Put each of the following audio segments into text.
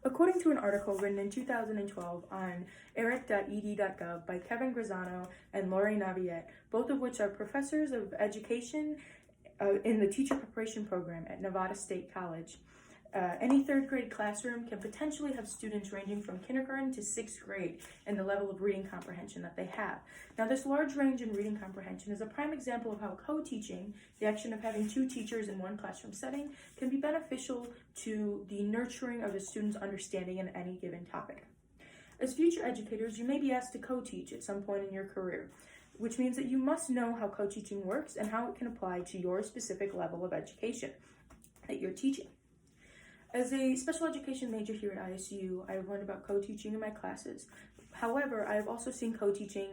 According to an article written in 2012 on eric.ed.gov by Kevin Grazzano and Lori Naviette, both of which are professors of education in the teacher preparation program at Nevada State College, any third grade classroom can potentially have students ranging from kindergarten to sixth grade in the level of reading comprehension that they have. Now, this large range in reading comprehension is a prime example of how co-teaching, the action of having two teachers in one classroom setting, can be beneficial to the nurturing of a student's understanding in any given topic. As future educators, you may be asked to co-teach at some point in your career, which means that you must know how co-teaching works and how it can apply to your specific level of education that you're teaching. As a special education major here at ISU, I have learned about co-teaching in my classes. However, I have also seen co-teaching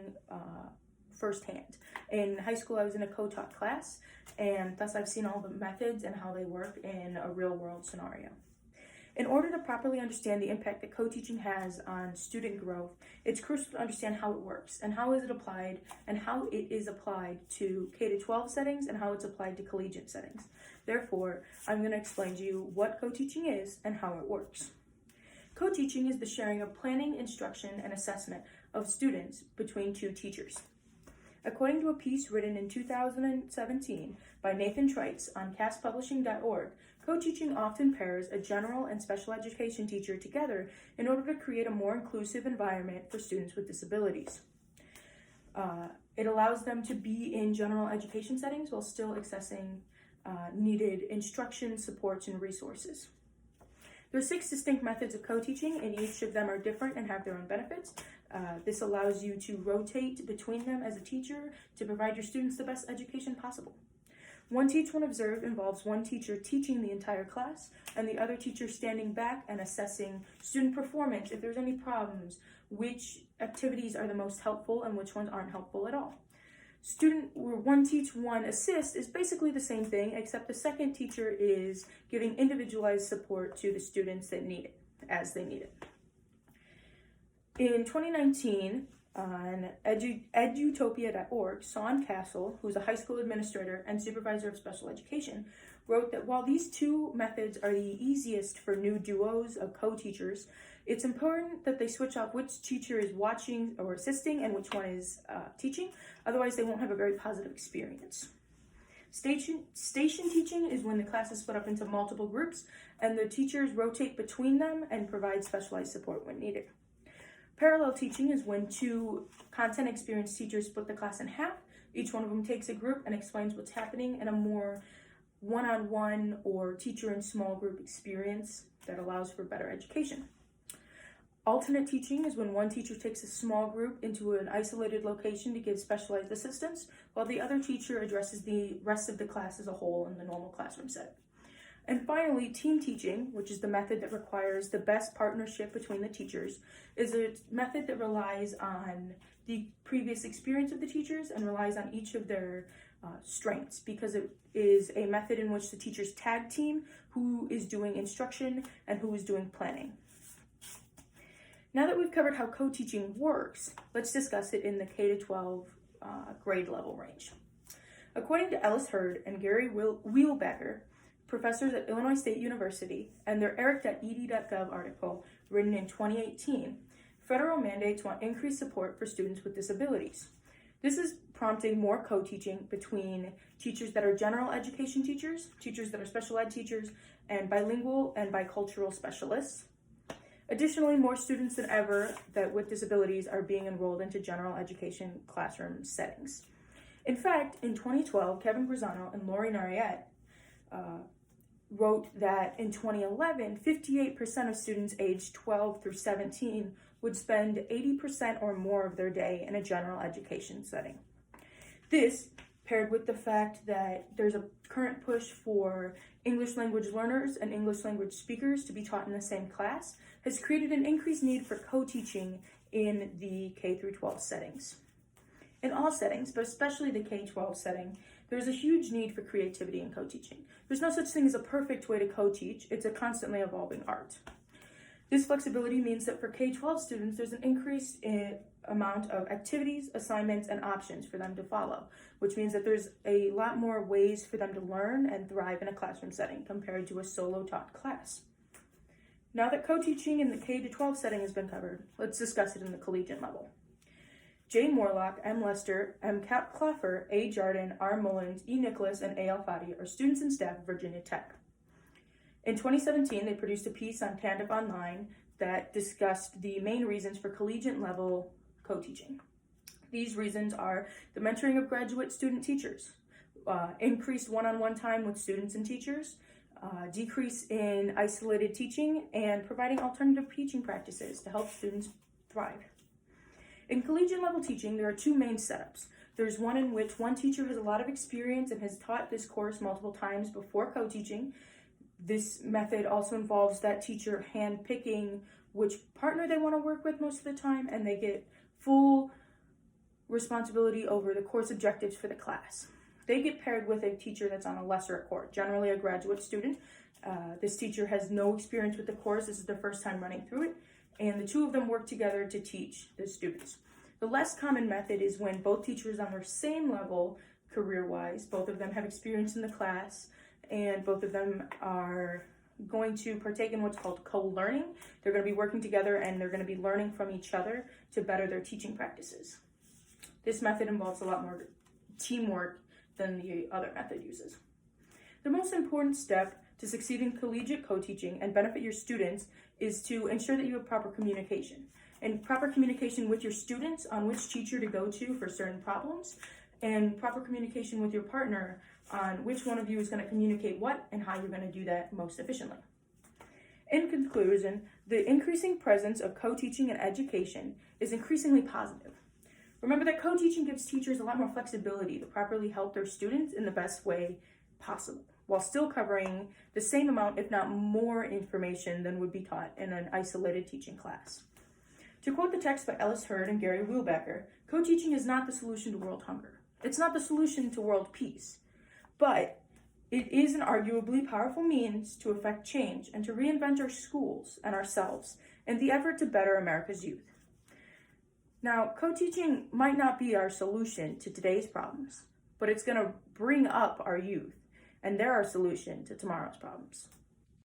firsthand. In high school, I was in a co-taught class, and thus I've seen all the methods and how they work in a real-world scenario. In order to properly understand the impact that co-teaching has on student growth, it's crucial to understand how it works and how is it applied and how it is applied to K-12 settings and how it's applied to collegiate settings. Therefore, I'm going to explain to you what co-teaching is and how it works. Co-teaching is the sharing of planning, instruction, and assessment of students between two teachers. According to a piece written in 2017 by Nathan Trites on castpublishing.org, co-teaching often pairs a general and special education teacher together in order to create a more inclusive environment for students with disabilities. It allows them to be in general education settings while still accessing needed instruction, supports, and resources. There are 6 distinct methods of co-teaching, and each of them are different and have their own benefits. This allows you to rotate between them as a teacher to provide your students the best education possible. One Teach, One Observe involves one teacher teaching the entire class and the other teacher standing back and assessing student performance, if there's any problems, which activities are the most helpful and which ones aren't helpful at all. One Teach, One Assist is basically the same thing, except the second teacher is giving individualized support to the students that need it, as they need it. In 2019, on edutopia.org, Sean Castle, who's a high school administrator and supervisor of special education, wrote that while these two methods are the easiest for new duos of co-teachers, it's important that they switch off which teacher is watching or assisting and which one is teaching, otherwise they won't have a very positive experience. Station teaching is when the class is split up into multiple groups and the teachers rotate between them and provide specialized support when needed. Parallel teaching is when 2 content experienced teachers split the class in half. Each one of them takes a group and explains what's happening in a more one-on-one or teacher in small group experience that allows for better education. Alternate teaching is when one teacher takes a small group into an isolated location to give specialized assistance, while the other teacher addresses the rest of the class as a whole in the normal classroom setting. And finally, team teaching, which is the method that requires the best partnership between the teachers, is a method that relies on the previous experience of the teachers and relies on each of their strengths, because it is a method in which the teachers tag team who is doing instruction and who is doing planning. Now that we've covered how co-teaching works, let's discuss it in the K-12 grade level range. According to Ellis Hurd and Gary Wheelbacker, professors at Illinois State University, and their eric.ed.gov article written in 2018, federal mandates want increased support for students with disabilities. This is prompting more co-teaching between teachers that are general education teachers, teachers that are special ed teachers, and bilingual and bicultural specialists. Additionally, more students than ever with disabilities are being enrolled into general education classroom settings. In fact, in 2012, Kevin Grazzano and Lori Naviette wrote that in 2011, 58% of students aged 12 through 17 would spend 80% or more of their day in a general education setting. This, paired with the fact that there's a current push for English language learners and English language speakers to be taught in the same class, has created an increased need for co-teaching in the K-12 settings. In all settings, but especially the K-12 setting, there's a huge need for creativity in co-teaching. There's no such thing as a perfect way to co-teach. It's a constantly evolving art. This flexibility means that for K-12 students, there's an increased amount of activities, assignments, and options for them to follow, which means that there's a lot more ways for them to learn and thrive in a classroom setting compared to a solo taught class. Now that co-teaching in the K-12 setting has been covered, let's discuss it in the collegiate level. J. Morlock, M. Lester, M. Claffer, A. Jardin, R. Mullins, E. Nicholas, and A. Alfati are students and staff of Virginia Tech. In 2017, they produced a piece on Tandem Online that discussed the main reasons for collegiate level co-teaching. These reasons are the mentoring of graduate student teachers, increased one-on-one time with students and teachers, decrease in isolated teaching, and providing alternative teaching practices to help students thrive. In collegiate level teaching, there are two main setups. There's one in which one teacher has a lot of experience and has taught this course multiple times before co-teaching. This method also involves that teacher hand-picking which partner they want to work with most of the time, and they get full responsibility over the course objectives for the class. They get paired with a teacher that's on a lesser accord, generally a graduate student. This teacher has no experience with the course. This is their first time running through it, and the two of them work together to teach the students. The less common method is when both teachers on their same level career-wise, both of them have experience in the class, and both of them are going to partake in what's called co-learning. They're going to be working together and they're going to be learning from each other to better their teaching practices. This method involves a lot more teamwork than the other method uses. The most important step to succeed in collegiate co-teaching and benefit your students is to ensure that you have proper communication. And proper communication with your students on which teacher to go to for certain problems, and proper communication with your partner on which one of you is going to communicate what and how you're going to do that most efficiently. In conclusion, the increasing presence of co-teaching in education is increasingly positive. Remember that co-teaching gives teachers a lot more flexibility to properly help their students in the best way possible, while still covering the same amount, if not more, information than would be taught in an isolated teaching class. To quote the text by Ellis Hurd and Gary Wheelbacker, co-teaching is not the solution to world hunger. It's not the solution to world peace, but it is an arguably powerful means to effect change and to reinvent our schools and ourselves in the effort to better America's youth. Now, co-teaching might not be our solution to today's problems, but it's going to bring up our youth, and they're our solution to tomorrow's problems.